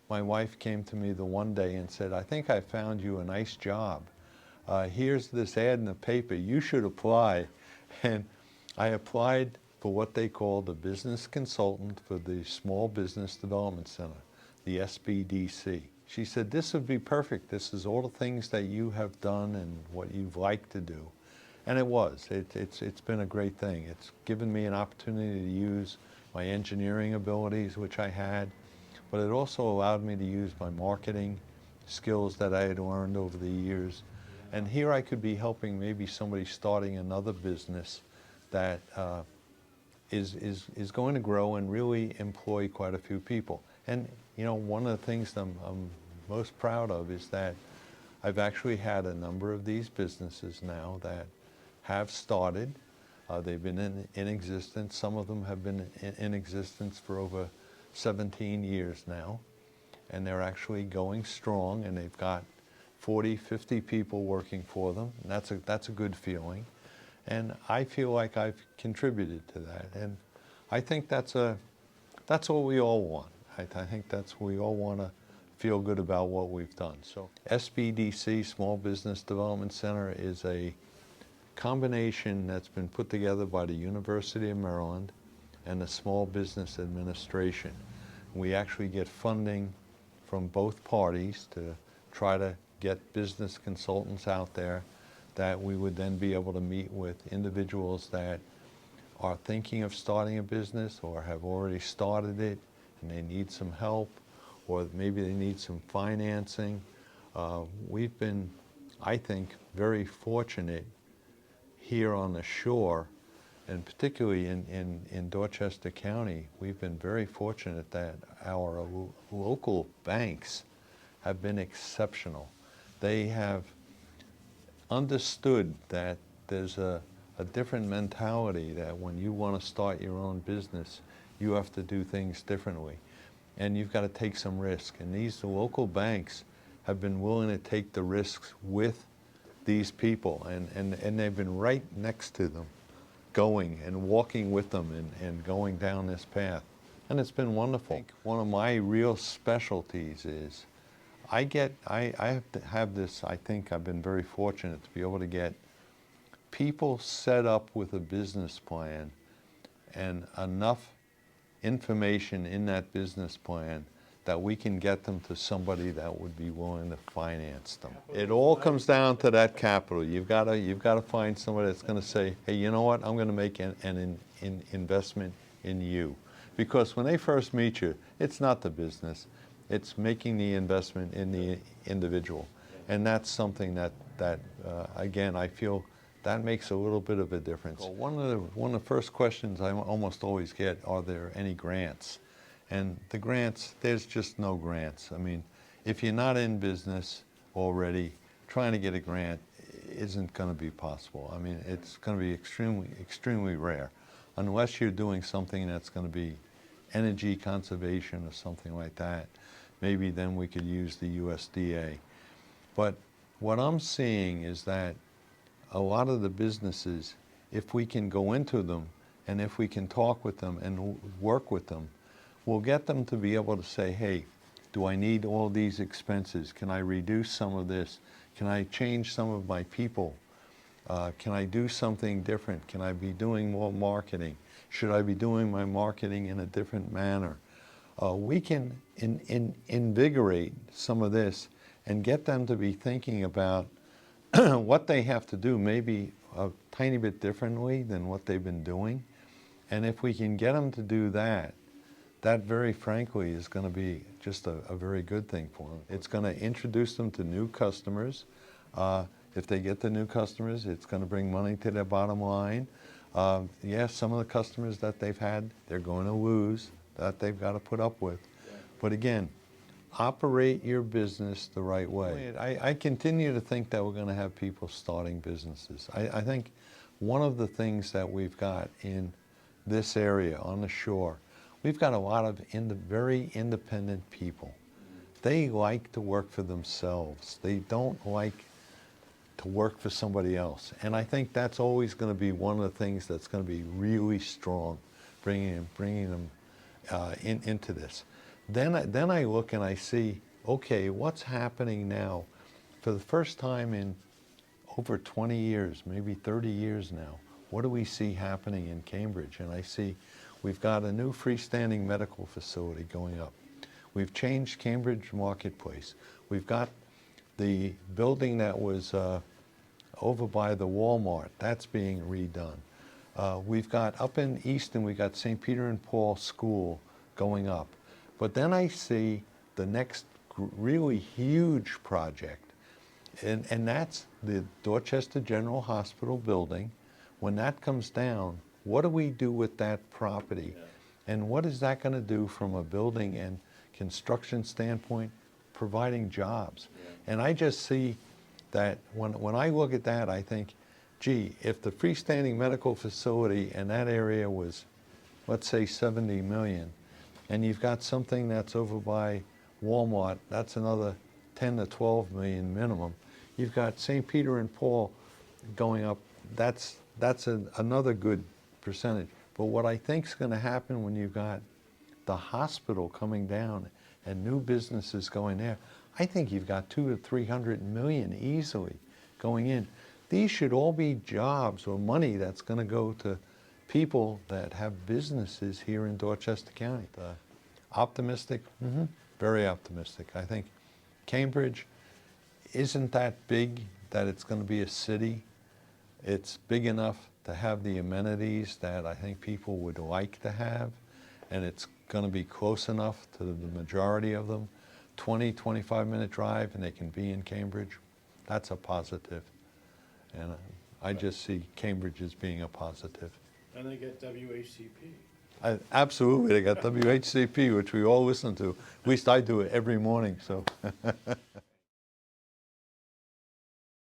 my wife came to me the one day and said, I think I found you a nice job. Here's this ad in the paper, you should apply. And I applied for what they call the business consultant for the Small Business Development Center, the SBDC. She said, this would be perfect. This is all the things that you have done and what you've liked to do. And it was. It's been a great thing. It's given me an opportunity to use my engineering abilities, which I had, but it also allowed me to use my marketing skills that I had learned over the years. And here I could be helping maybe somebody starting another business that is going to grow and really employ quite a few people. And you know, one of the things I'm most proud of is that I've actually had a number of these businesses now that have started. They've been in existence. Some of them have been in existence for over 17 years now. And they're actually going strong, and they've got 40, 50 people working for them. And that's a good feeling. And I feel like I've contributed to that. And I think that's what we all want. I think we all want to feel good about what we've done. So SBDC, Small Business Development Center, is a combination that's been put together by the University of Maryland and the Small Business Administration. We actually get funding from both parties to try to get business consultants out there that we would then be able to meet with individuals that are thinking of starting a business or have already started it and they need some help, or maybe they need some financing. We've been, I think, very fortunate here on the shore, and particularly in Dorchester County. We've been very fortunate that our local banks have been exceptional. They have understood that there's a different mentality, that when you want to start your own business, you have to do things differently. And you've got to take some risk. And these local banks have been willing to take the risks with these people. And they've been right next to them, going and walking with them and going down this path. And it's been wonderful. I think one of my real specialties is I have this, I think I've been very fortunate to be able to get people set up with a business plan and enough information in that business plan that we can get them to somebody that would be willing to finance them. It all comes down to that capital. You've got to find somebody that's going to say, hey, you know what, I'm going to make an investment in you. Because when they first meet you, it's not the business. It's making the investment in the individual. And that's something that again, I feel that makes a little bit of a difference. One of the first questions I almost always get, are there any grants? And the grants, there's just no grants. I mean, if you're not in business already, trying to get a grant isn't going to be possible. I mean, it's going to be extremely rare, unless you're doing something that's going to be energy conservation or something like that. Maybe then we could use the USDA. But what I'm seeing is that a lot of the businesses, if we can go into them and if we can talk with them and work with them, we'll get them to be able to say, hey, do I need all these expenses? Can I reduce some of this? Can I change some of my people? Can I do something different? Can I be doing more marketing? Should I be doing my marketing in a different manner? We can invigorate some of this and get them to be thinking about what they have to do, maybe a tiny bit differently than what they've been doing. And if we can get them to do that, that very frankly is going to be just a very good thing for them. It's going to introduce them to new customers. If they get the new customers, it's going to bring money to their bottom line. Yes, some of the customers that they've had, they're going to lose, that they've got to put up with. But again, operate your business the right way. I continue to think that we're going to have people starting businesses. I think one of the things that we've got in this area on the shore, we've got a lot of very independent people. They like to work for themselves. They don't like to work for somebody else. And I think that's always going to be one of the things that's going to be really strong, bringing them into this. then I look and I see, okay, what's happening now? For the first time in over 20 years, maybe 30 years now, what do we see happening in Cambridge? And I see we've got a new freestanding medical facility going up. We've changed Cambridge Marketplace. We've got the building that was over by the Walmart, that's being redone. We've got up in Easton, we got St. Peter and Paul School going up. But then I see the next really huge project, and that's the Dorchester General Hospital building. When that comes down, what do we do with that property? Yeah. And what is that going to do from a building and construction standpoint, providing jobs? Yeah. And I just see that when I look at that, I think, gee, if the freestanding medical facility in that area was, let's say, 70 million, and you've got something that's over by Walmart, that's another 10 to 12 million minimum. You've got St. Peter and Paul going up, that's another good percentage. But what I think is going to happen when you've got the hospital coming down and new businesses going there, I think you've got 200 to 300 million easily going in. These should all be jobs or money that's going to go to people that have businesses here in Dorchester County. Optimistic? Mm-hmm. Very optimistic. I think Cambridge isn't that big that it's going to be a city. It's big enough to have the amenities that I think people would like to have, and it's going to be close enough to the majority of them. 20, 25-minute drive, and they can be in Cambridge. That's a positive. And I just see Cambridge as being a positive. And they get WHCP. Absolutely, they got WHCP, which we all listen to. At least I do it every morning, so.